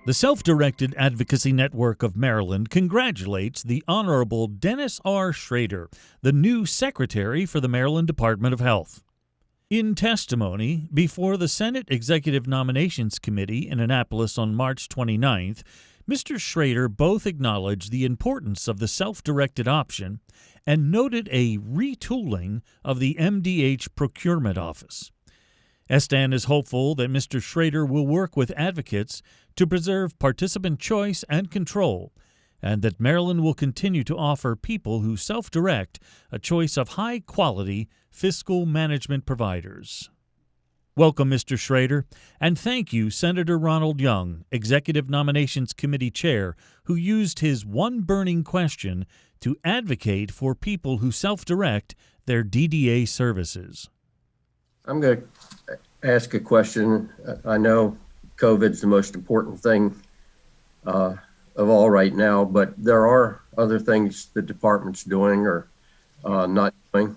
The Self-Directed Advocacy Network of Maryland congratulates the Honorable Dennis R. Schrader, the new Secretary for the Maryland Department of Health. In testimony before the Senate Executive Nominations Committee in Annapolis on March 29th, Mr. Schrader both acknowledged the importance of the self-directed option and noted a retooling of the MDH Procurement Office. SDAN is hopeful that Mr. Schrader will work with advocates to preserve participant choice and control, and that Maryland will continue to offer people who self-direct a choice of high-quality fiscal management providers. Welcome, Mr. Schrader, and thank you, Senator Ronald Young, Executive Nominations Committee Chair, who used his one burning question to advocate for people who self-direct their DDA services. I'm going to ask a question. I know COVID's the most important thing of all right now, but there are other things the department's doing or not doing.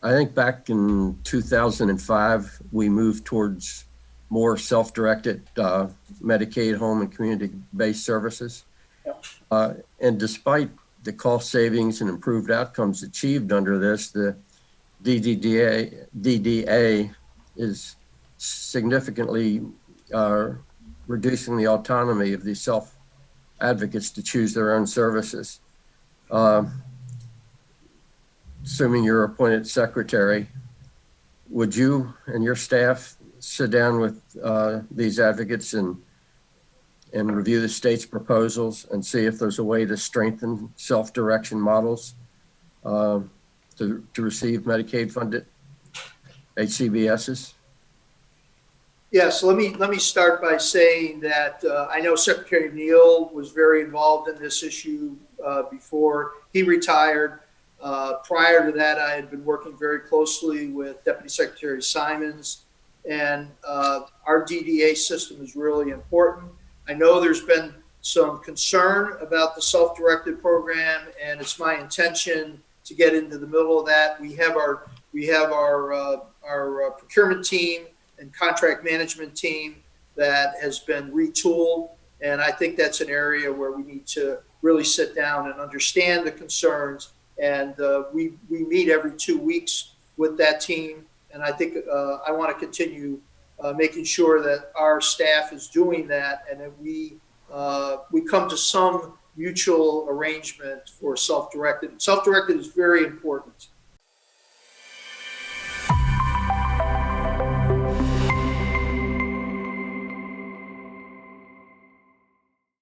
I think back in 2005, we moved towards more self-directed Medicaid home and community-based services. And despite the cost savings and improved outcomes achieved under this, the DDA is significantly reducing the autonomy of these self-advocates to choose their own services. Assuming you're appointed secretary, would you and your staff sit down with these advocates and review the state's proposals and see if there's a way to strengthen self-direction models to receive Medicaid-funded HCBSs? Yes, let me start by saying that I know Secretary Neal was very involved in this issue before he retired. Prior to that, I had been working very closely with Deputy Secretary Simons, and our DDA system is really important. I know there's been some concern about the self-directed program, and it's my intention to get into the middle of that. We have our procurement team and contract management team that has been retooled, and I think that's an area where we need to really sit down and understand the concerns. And we meet every 2 weeks with that team, and I think I want to continue making sure that our staff is doing that, and that we come to some mutual arrangement for self-directed. Self-directed is very important.